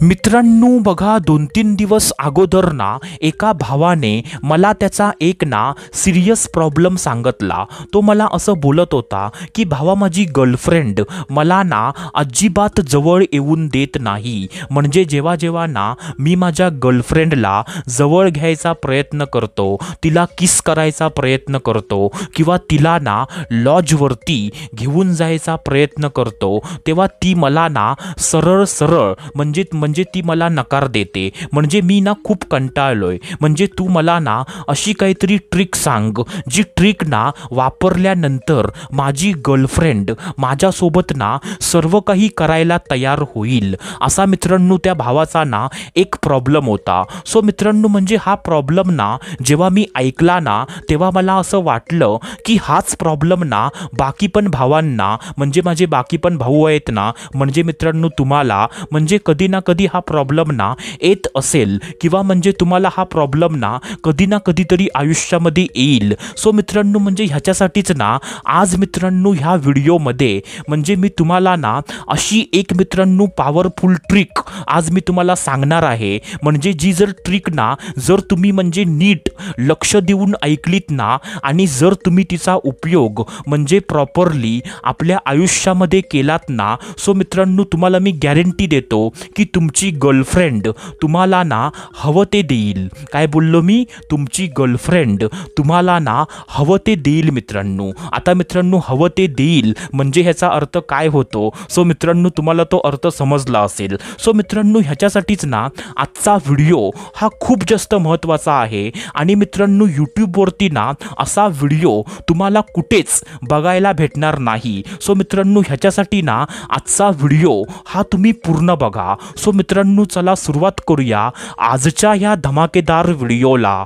मित्रांनो बघा 2-3 दिवस अगोदर ना एका भावाने मला त्याचा एक ना सिरियस प्रॉब्लेम सांगितला। तो मला असं बोलत होता की भावा माझी गर्लफ्रेंड मला ना अजिबात जवळ येऊन देत नाही। म्हणजे जेव्हा जेव्हा ना मी माझ्या गर्लफ्रेंडला जवळ घ्यायचा प्रयत्न करतो, तिला किस करायचा प्रयत्न करतो किंवा तिला ना लॉजवरती घेऊन जायचा प्रयत्न करतो, तेव्हा ती मला ना सरळ सरळ म्हणजे ती मला नकार देते। म्हणजे मी ना खूप कंटाळलोय, म्हणजे तू मला ना अशी काहीतरी ट्रिक सांग जी ट्रिक ना वापरल्यानंतर माझी गर्लफ्रेंड माझ्यासोबत ना सर्व काही करायला तयार होईल। असा मित्रांनो त्या भावाचा ना एक प्रॉब्लेम होता। सो मित्रांनो म्हणजे हा प्रॉब्लेम ना जेव्हा मी ऐकला ना तेव्हा मला असं वाटलं की हाच प्रॉब्लेम ना बाकी पण भावांना म्हणजे माझे बाकी पण भाऊ आहेत ना, म्हणजे मित्रांनो तुम्हाला म्हणजे कधी ना कधी हा प्रॉब्लेम ना येत असेल किंवा म्हणजे तुम्हाला हा प्रॉब्लेम ना कधीतरी आयुष्यामध्ये येईल। सो मित्रांनो म्हणजे ह्याच्यासाठीच ना आज मित्रांनो ह्या व्हिडिओमध्ये म्हणजे मी तुम्हाला ना अशी एक मित्रांनो पॉवरफुल ट्रिक आज मी तुम्हाला सांगणार आहे। म्हणजे जी जर ट्रिक ना जर तुम्ही म्हणजे नीट लक्ष देऊन ऐकलीत ना आणि जर तुम्ही तिचा उपयोग म्हणजे प्रॉपरली आपल्या आयुष्यामध्ये केलात ना, सो मित्रांनो तुम्हाला मी गॅरंटी देतो की तुमची गर्लफ्रेंड तुम्हाला ना हवं ते देईल। काय बोललो मी? तुमची गर्लफ्रेंड तुम्हाला ना हवं ते देईल मित्रांनो। आता मित्रांनो हवं ते देईल म्हणजे ह्याचा अर्थ काय होतो? सो मित्रांनो तुम्हाला तो अर्थ समजला असेल। सो मित्रांनो ह्याच्यासाठीच ना आजचा व्हिडिओ हा खूप जास्त महत्त्वाचा आहे आणि मित्रांनो यूट्यूबवरती ना असा व्हिडिओ तुम्हाला कुठेच बघायला भेटणार नाही। सो मित्रांनो ह्याच्यासाठी ना आजचा व्हिडिओ हा तुम्ही पूर्ण बघा। सो मित्रांनो चला सुरुवात करूया आजच्या ह्या धमाकेदार व्हिडिओला।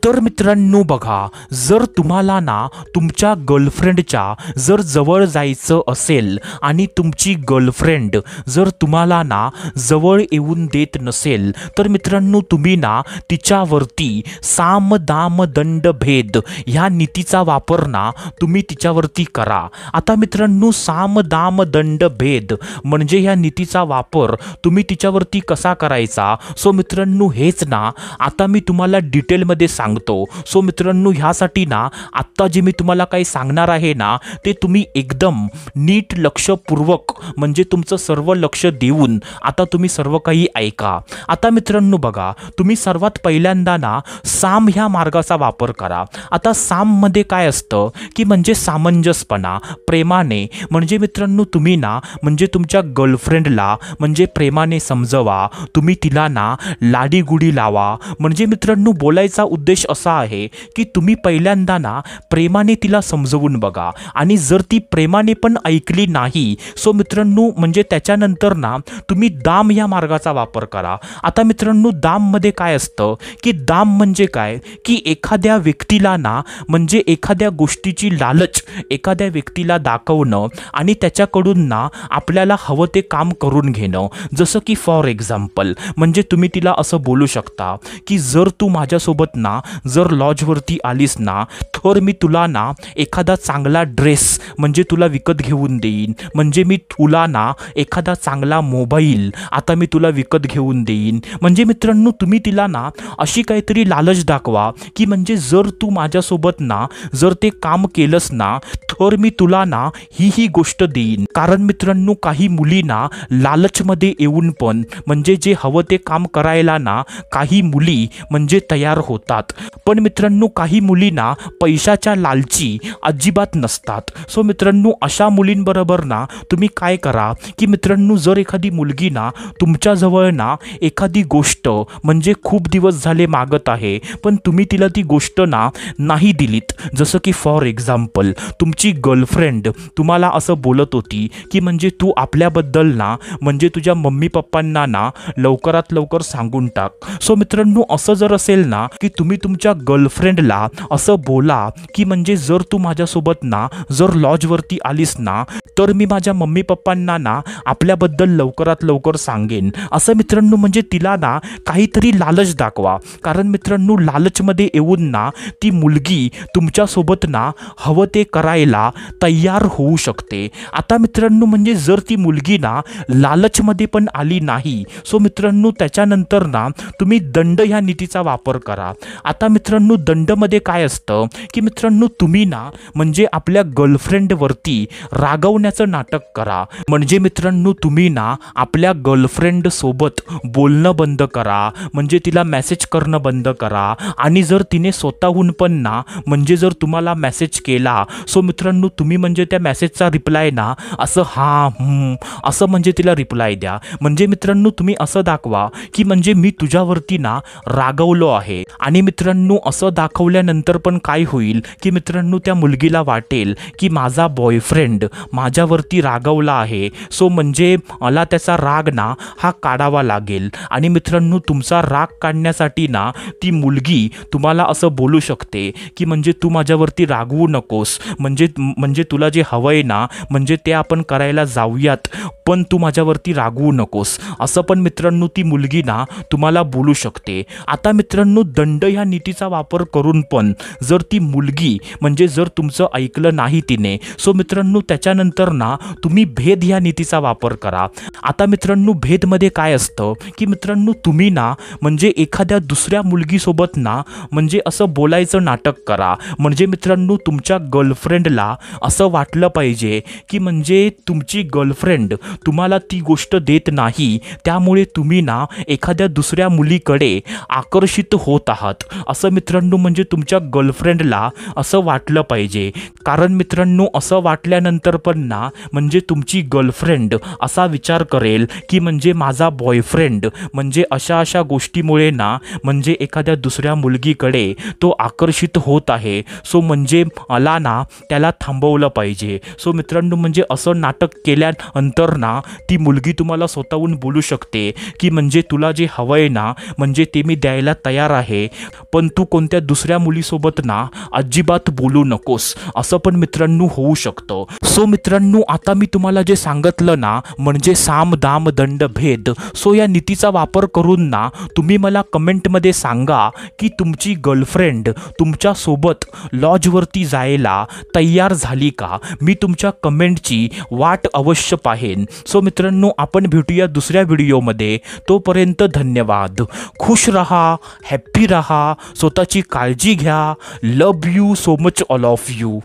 तर मित्रांनो बघा, जर तुम्हाला ना तुमच्या गर्लफ्रेंडच्या जर जवळ जायचं असेल आणि तुमची गर्लफ्रेंड जर तुम्हाला ना जवळ येऊन देत नसेल तर मित्रांनो तुम्ही ना तिच्यावरती साम दाम दंड भेद ह्या नीतीचा वापर ना तुम्ही तिच्यावरती करा। आता मित्रांनो साम दाम दंड भेद म्हणजे ह्या नीतीचा वापर तुम्ही तिच्यावरती कसा करायचा? सो मित्रांनो हेच ना आता मी तुम्हाला डिटेलमध्ये सो मित्रांनो ह्यासाठी ना आत्ता जे मी तुम्हाला काही सांगणार आहे ना ते तुम्ही एकदम नीट लक्षपूर्वक म्हणजे तुमचं सर्व लक्ष देऊन आता तुम्ही सर्व काही ऐका। आता मित्रांनो बघा, तुम्ही सर्वात पहिल्यांदा ना साम ह्या मार्गाचा वापर करा। आता साम मध्ये काय असतं की म्हणजे सामंजस्यपणा, प्रेमाने म्हणजे मित्रांनो तुम्ही ना म्हणजे तुमच्या गर्लफ्रेंडला म्हणजे प्रेमाने समजवा, तुम्ही तिला ना लाडीगुडी लावा। म्हणजे मित्रांनो बोलायचा उद्देश असा आहे की तुम्ही पहिल्यांदा ना प्रेमाने तिला समजवून बघा आणि जर ती प्रेमाने पण ऐकली नाही सो मित्रांनो म्हणजे त्याच्यानंतर ना तुम्ही दाम या मार्गाचा वापर करा। आता मित्रांनो दाम मध्ये काय असतं की दाम म्हणजे काय की एखाद्या व्यक्तीला ना म्हणजे एखाद्या गोष्टीची लालच एखाद्या व्यक्तीला दाखवणं आणि त्याच्याकडून ना आपल्याला हवं ते काम करून घेणं। जसं की फॉर एक्झाम्पल म्हणजे तुम्ही तिला असं बोलू शकता की जर तू माझ्यासोबत ना जर लॉजवरती आलीस ना तर मी तुला ना एखादा चांगला ड्रेस म्हणजे तुला विकत घेऊन देईन, म्हणजे मी तुला ना एखादा चांगला मोबाईल आता मी तुला विकत घेऊन देईन। म्हणजे मित्रांनो तुम्ही तिला ना अशी काहीतरी लालच दाखवा की म्हणजे जर तू माझ्यासोबत ना जर ते काम केलंस ना तर मी तुला ना ही गोष्ट देईन। कारण मित्रांनो काही मुली ना लालचमध्ये येऊन पण म्हणजे जे हवं ते काम करायला ना काही मुली म्हणजे तयार होतात, पण मित्रांनो काही मुली ना पैशाच्या लालची अजिबात नसतात। सो मित्रांनो अशा मुलींबरोबर ना तुम्ही काय करा की मित्रांनो जर एखादी मुलगी ना तुमच्याजवळ ना एखादी गोष्ट म्हणजे खूप दिवस झाले मागत आहे पण तुम्ही तिला ती गोष्ट ना नाही दिलीत, जसं की फॉर एक्झाम्पल तुमची गर्लफ्रेंड तुम्हाला असं बोलत होती की म्हणजे तू आपल्याबद्दल ना म्हणजे तुझ्या मम्मी पप्पांना ना लवकरात लवकर सांगून टाक। सो मित्रांनो असं जर असेल ना की तुम्ही तुमच्या गर्लफ्रेंडला असं बोला की म्हणजे जर तू माझ्यासोबत ना जर लॉजवरती आलीस ना तर मी माझ्या मम्मी पप्पांना ना आपल्याबद्दल लवकरात लवकर सांगेन. असं मित्रांनो म्हणजे तिला ना काहीतरी लालच दाखवा. कारण मित्रांनो लालचमध्ये येऊन ना ती मुलगी तुमच्यासोबत ना हवं ते करायला तयार होऊ शकते. आता मित्रांनो म्हणजे जर ती मुलगी ना लालचमध्ये पण आली नाही सो मित्रांनो त्याच्यानंतर ना तुम्ही दंड ह्या नीतीचा वापर करा. आता मित्रांनो दंडमध्ये काय असतं की मित्रांनो तुम्ही ना म्हणजे आपल्या गर्लफ्रेंडवरती रागवण्याचं नाटक करा. म्हणजे मित्रांनो तुम्ही ना आपल्या गर्लफ्रेंड सोबत बोलणं बंद करा. म्हणजे तिला मेसेज करणं बंद करा. आणि जर तिने स्वतःहून पण ना म्हणजे जर तुम्हाला मेसेज केला सो मित्रांनो तुम्ही म्हणजे त्या मेसेजचा रिप्लाय ना असं हां असं म्हणजे तिला रिप्लाय द्या. म्हणजे मित्रांनो तुम्ही असं दाखवा की म्हणजे मी तुझ्यावरती ना रागवलो आहे. आणि मित्रांनो असं दाखवल्यानंतर पण काय होईल की मित्रांनो त्या मुलगीला वाटेल की माझा बॉयफ्रेंड माझ्यावरती रागवला आहे सो म्हणजे मला त्याचा राग ना हा काढावा लागेल. आणि मित्रांनो तुमचा राग काढण्यासाठी ना ती मुलगी तुम्हाला असं बोलू शकते की म्हणजे तू माझ्यावरती रागवू नकोस. म्हणजे तुला जे हवंय ना म्हणजे ते आपण करायला जाऊयात पण तू माझ्यावरती रागवू नकोस असं पण मित्रांनो ती मुलगी ना तुम्हाला बोलू शकते. आता मित्रांनो दंड ह्या नीतीचा वापर करून पण जर ती मुलगी म्हणजे जर तुमचं ऐकलं नाही तिने सो मित्रांनो त्याच्यानंतर ना तुम्ही भेद ह्या नीतीचा वापर करा. आता मित्रांनो भेदमध्ये काय असतं की मित्रांनो तुम्ही ना म्हणजे एखाद्या दुसऱ्या मुलगीसोबत ना म्हणजे असं बोलायचं नाटक करा. म्हणजे मित्रांनो तुमच्या गर्लफ्रेंडला असं वाटलं पाहिजे की म्हणजे तुमची गर्लफ्रेंड तुम्हाला ती गोष्ट देत नाही त्यामुळे तुम्ही ना एखाद्या दुसऱ्या मुलीकडे आकर्षित होत आहात असं मित्रांनो म्हणजे तुमच्या गर्लफ्रेंडला असं वाटलं पाहिजे. कारण मित्रांनो असं वाटल्यानंतर पण ना म्हणजे तुमची गर्लफ्रेंड असा विचार करेल की म्हणजे माझा बॉयफ्रेंड म्हणजे अशा गोष्टीमुळे ना म्हणजे एखाद्या दुसऱ्या मुलगीकडे तो आकर्षित होत आहे सो म्हणजे मला ना त्याला थांबवलं पाहिजे. सो मित्रांनो म्हणजे असं नाटक केल्यानंतर ना ती मुलगी तुम्हाला स्वतःहून बोलू शकते की म्हणजे तुला जे हवंय ना म्हणजे ते मी द्यायला तयार आहे पण तू कोणत्या दुसऱ्या मुलीसोबत ना अजिबात बोलू नकोस असं पण मित्रांनो होऊ शकतं. सो मित्रांनो आता मी तुम्हाला जे सांगितलं ना म्हणजे साम दाम दंड भेद सो या नीतीचा वापर करून ना तुम्ही मला कमेंटमध्ये सांगा की तुमची गर्लफ्रेंड तुमच्यासोबत लॉजवरती जायला तयार झाली का. मी तुमच्या कमेंटची वाट अवश्य पाहेन. सो मित्रांनो आपण भेटूया दुसऱ्या व्हिडिओमध्ये. तोपर्यंत धन्यवाद. खुश रहा, हॅप्पी रहा, स्वतःची काळजी घ्या. Love you so much all of you.